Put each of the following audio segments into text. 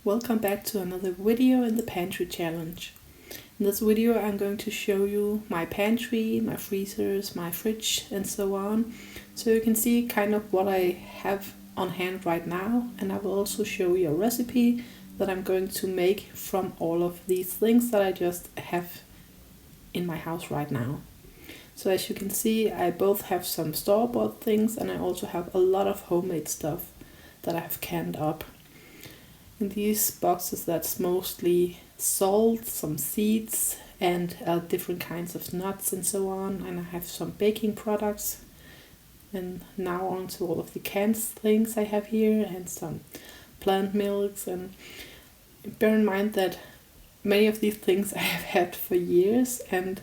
Welcome back to another video in the Pantry Challenge. In this video I'm going to show you my pantry, my freezers, my fridge and so on. So you can see kind of what I have on hand right now, and I will also show you a recipe that I'm going to make from all of these things that I just have in my house right now. So as you can see, I both have some store-bought things and I also have a lot of homemade stuff that I have canned up. In these boxes that's mostly salt, some seeds and different kinds of nuts and so on, and I have some baking products. And now on to all of the canned things I have here and some plant milks. And bear in mind that many of these things I have had for years, and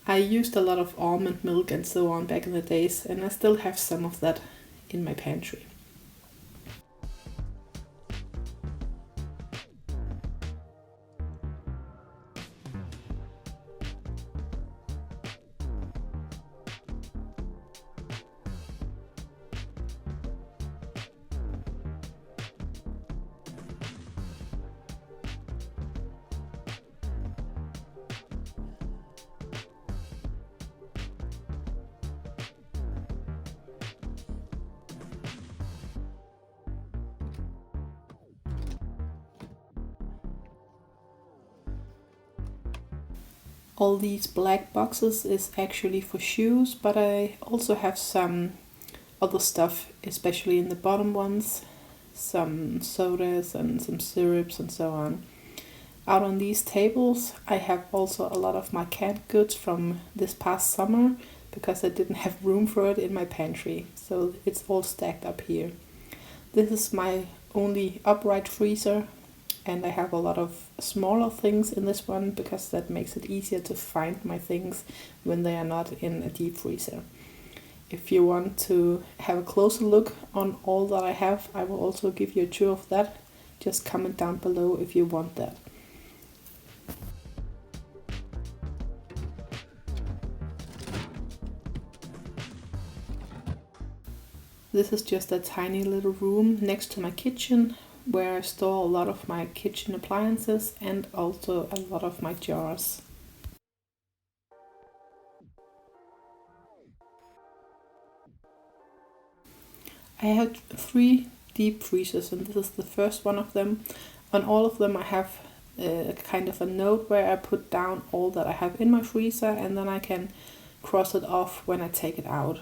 I used a lot of almond milk and so on back in the days, and I still have some of that in my pantry. All these black boxes is actually for shoes, but I also have some other stuff, especially in the bottom ones, some sodas and some syrups and so on. Out on these tables I have also a lot of my canned goods from this past summer, because I didn't have room for it in my pantry, so it's all stacked up here. This is my only upright freezer, and I have a lot of smaller things in this one because that makes it easier to find my things when they are not in a deep freezer. If you want to have a closer look on all that I have, I will also give you a tour of that. Just comment down below if you want that. This is just a tiny little room next to my kitchen, where I store a lot of my kitchen appliances and also a lot of my jars. I have 3 deep freezers, and this is the first one of them. On all of them I have a kind of a note where I put down all that I have in my freezer, and then I can cross it off when I take it out.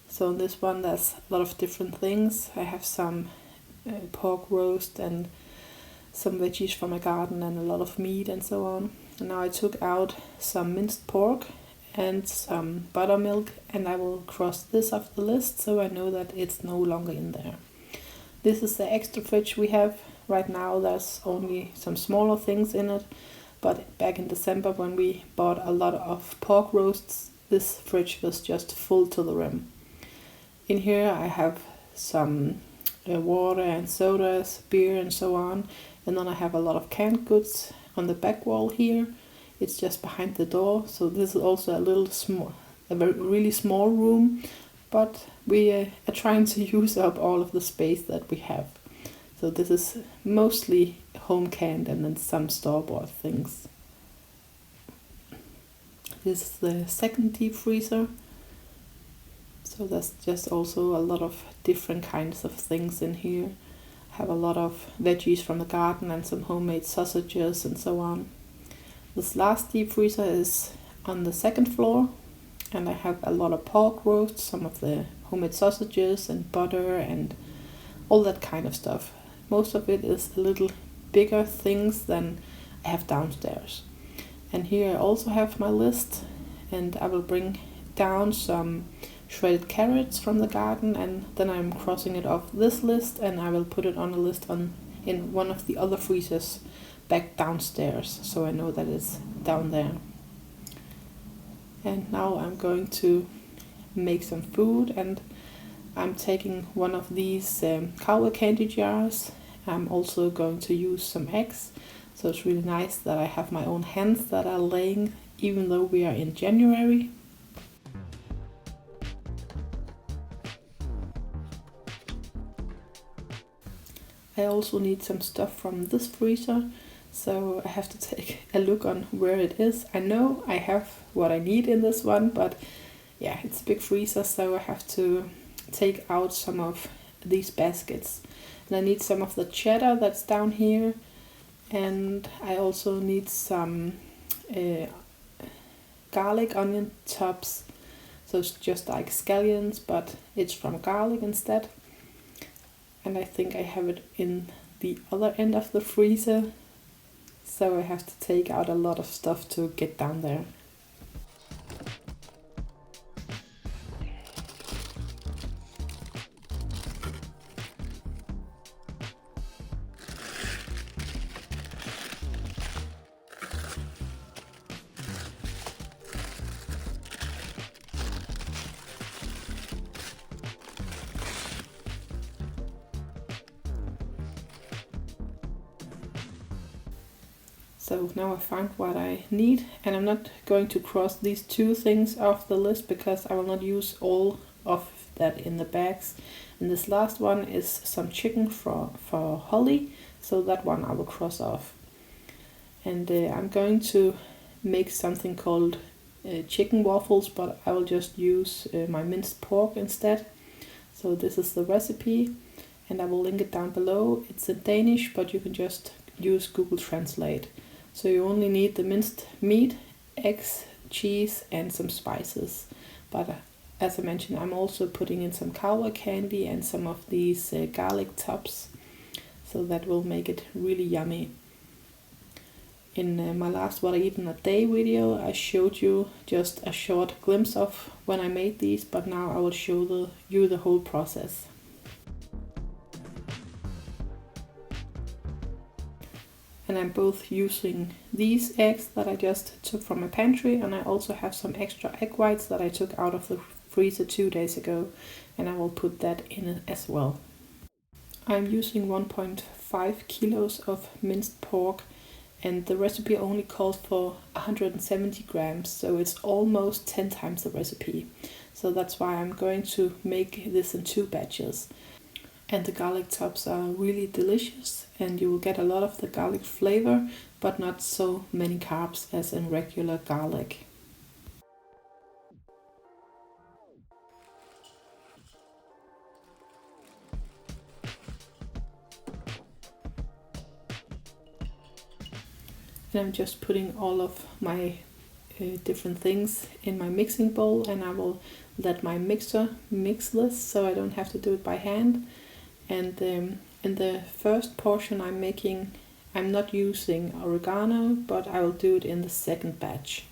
So in this one there's a lot of different things. I have some pork roast and some veggies from my garden and a lot of meat and so on. And now I took out some minced pork and some buttermilk, and I will cross this off the list so I know that it's no longer in there. This is the extra fridge we have right now. There's only some smaller things in it, but back in December when we bought a lot of pork roasts, this fridge was just full to the rim. In here I have some water and sodas, beer and so on, and then I have a lot of canned goods on the back wall here. It's just behind the door, so this is also a really small room, but we are trying to use up all of the space that we have. So this is mostly home canned and then some store-bought things. This is the second deep freezer. So there's just also a lot of different kinds of things in here. I have a lot of veggies from the garden and some homemade sausages and so on. This last deep freezer is on the second floor, and I have a lot of pork roast, some of the homemade sausages and butter and all that kind of stuff. Most of it is a little bigger things than I have downstairs. And here I also have my list, and I will bring down some shredded carrots from the garden, and then I'm crossing it off this list, and I will put it on a list in one of the other freezers back downstairs, so I know that it's down there. And now I'm going to make some food, and I'm taking one of these cowboy candy jars. I'm also going to use some eggs, so it's really nice that I have my own hens that are laying even though we are in January. I also need some stuff from this freezer, so I have to take a look on where it is. I know I have what I need in this one, but yeah, it's a big freezer, so I have to take out some of these baskets. And I need some of the cheddar that's down here, and I also need some garlic onion tops. So it's just like scallions, but it's from garlic instead. And I think I have it in the other end of the freezer, so I have to take out a lot of stuff to get down there. So now I found what I need, and I'm not going to cross these two things off the list because I will not use all of that in the bags. And this last one is some chicken for Holly, so that one I will cross off. And I'm going to make something called chicken waffles, but I will just use my minced pork instead. So this is the recipe, and I will link it down below. It's in Danish, but you can just use Google Translate. So you only need the minced meat, eggs, cheese, and some spices. But as I mentioned, I'm also putting in some cowboy candy and some of these garlic tops, so that will make it really yummy. In my last What I Eat in a Day video, I showed you just a short glimpse of when I made these, but now I will show you the whole process. And I'm both using these eggs that I just took from my pantry, and I also have some extra egg whites that I took out of the freezer 2 days ago, and I will put that in as well. I'm using 1.5 kilos of minced pork, and the recipe only calls for 170 grams, so it's almost 10 times the recipe. So that's why I'm going to make this in 2 batches. And the garlic tops are really delicious, and you will get a lot of the garlic flavor, but not so many carbs as in regular garlic. And I'm just putting all of my different things in my mixing bowl, and I will let my mixer mix this so I don't have to do it by hand. And in the first portion I'm not using oregano, but I will do it in the second batch.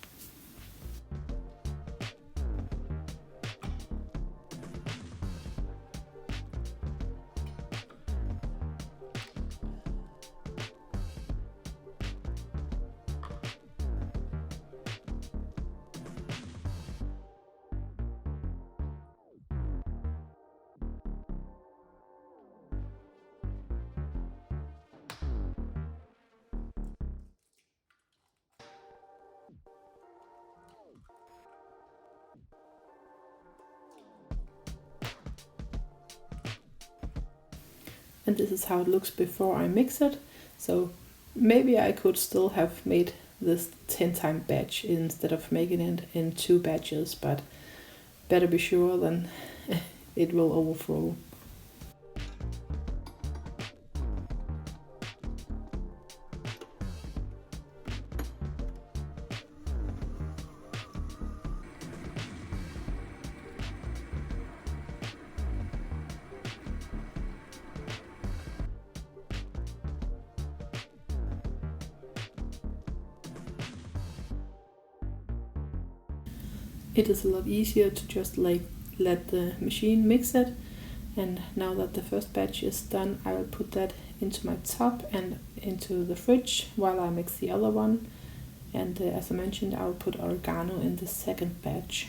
And this is how it looks before I mix it. So maybe I could still have made this 10-time batch instead of making it in 2 batches, but better be sure than it will overflow. It is a lot easier to just let the machine mix it. And now that the first batch is done, I will put that into my top and into the fridge while I mix the other one. And as I mentioned, I will put oregano in the second batch.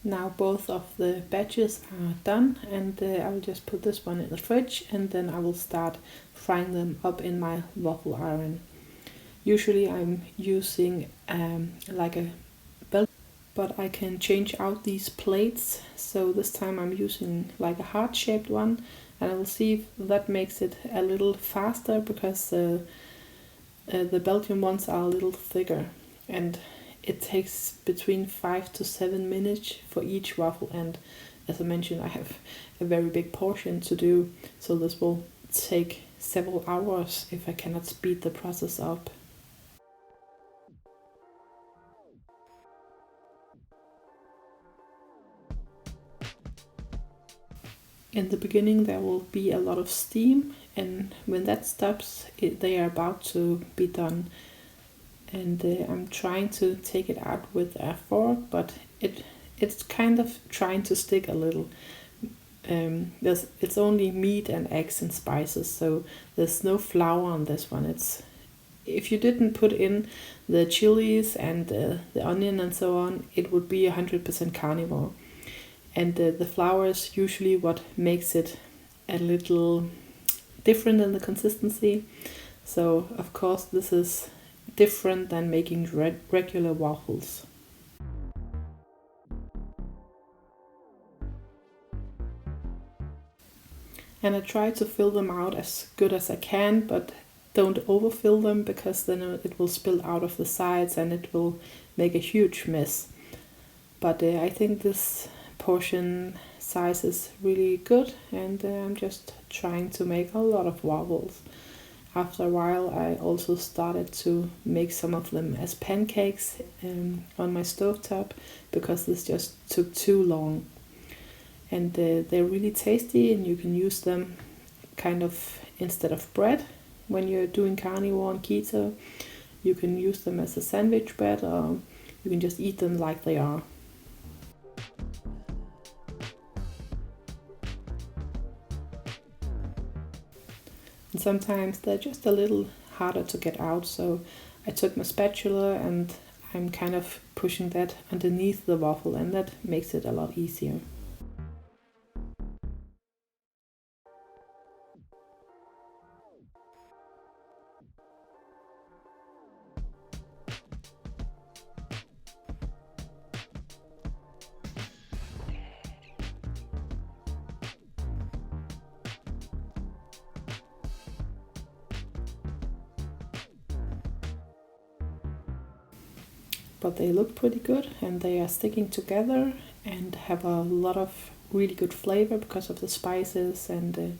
Now both of the batches are done, and I will just put this one in the fridge, and then I will start frying them up in my waffle iron. Usually I'm using like a belt, but I can change out these plates. So this time I'm using like a heart-shaped one, and I will see if that makes it a little faster, because the Belgian ones are a little thicker, and it takes between 5 to 7 minutes for each waffle, and as I mentioned, I have a very big portion to do, so this will take several hours if I cannot speed the process up. In the beginning there will be a lot of steam, and when that stops, they are about to be done. And I'm trying to take it out with a fork, but it's kind of trying to stick a little. It's only meat and eggs and spices, so there's no flour on this one. If you didn't put in the chilies and the onion and so on, it would be 100% carnivore. And the flour is usually what makes it a little different in the consistency. So of course this is different than making regular waffles. And I try to fill them out as good as I can, but don't overfill them, because then it will spill out of the sides and it will make a huge mess. But I think this portion size is really good, and I'm just trying to make a lot of waffles. After a while I also started to make some of them as pancakes on my stovetop, because this just took too long. And they're really tasty, and you can use them kind of instead of bread when you're doing carnivore and keto. You can use them as a sandwich bread, or you can just eat them like they are. And sometimes they're just a little harder to get out, so I took my spatula and I'm kind of pushing that underneath the waffle, and that makes it a lot easier. But they look pretty good, and they are sticking together and have a lot of really good flavor because of the spices and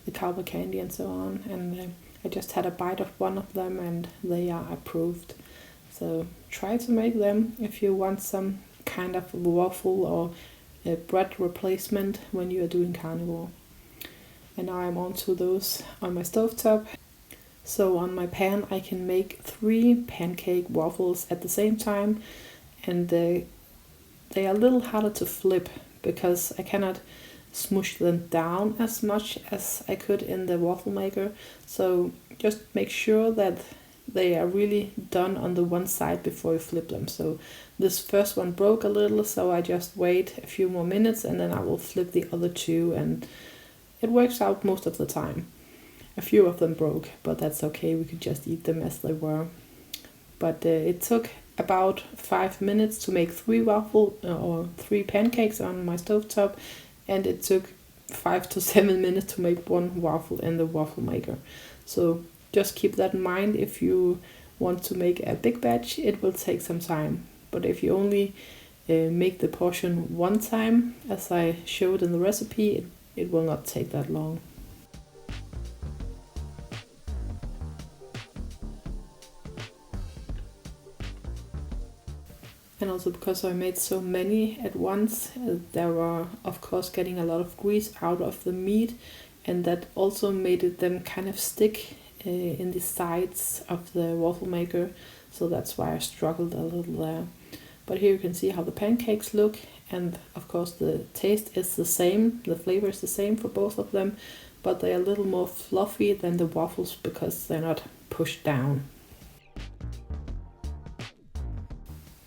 the cowboy candy and so on. And I just had a bite of one of them, and they are approved. So try to make them if you want some kind of waffle or a bread replacement when you are doing carnivore. And now I'm on to those on my stovetop. So on my pan I can make 3 pancake waffles at the same time, and they are a little harder to flip because I cannot smush them down as much as I could in the waffle maker. So just make sure that they are really done on the one side before you flip them. So this first one broke a little, so I just wait a few more minutes and then I will flip the other 2, and it works out most of the time. A few of them broke, but that's okay, we could just eat them as they were. But it took about 5 minutes to make 3 pancakes on my stovetop, and it took 5 to 7 minutes to make 1 waffle in the waffle maker. So just keep that in mind. If you want to make a big batch, it will take some time. But if you only make the portion one time, as I showed in the recipe, it will not take that long. And also because I made so many at once, there were of course getting a lot of grease out of the meat, and that also made them kind of stick in the sides of the waffle maker, so that's why I struggled a little there. But here you can see how the pancakes look, and of course the taste is the same, the flavor is the same for both of them, but they're a little more fluffy than the waffles because they're not pushed down.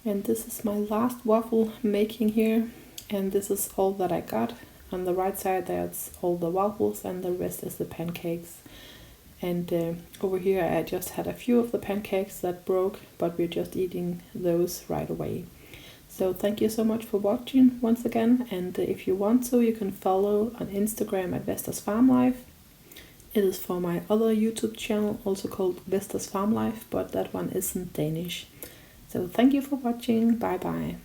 And this is my last waffle making here, and this is all that I got. On the right side there's all the waffles and the rest is the pancakes. And over here I just had a few of the pancakes that broke, but we're just eating those right away. So thank you so much for watching once again, and if you want to, you can follow on Instagram at Vestas Farm Life. It is for my other YouTube channel, also called Vestas Farm Life, but that one isn't Danish. So thank you for watching, bye bye.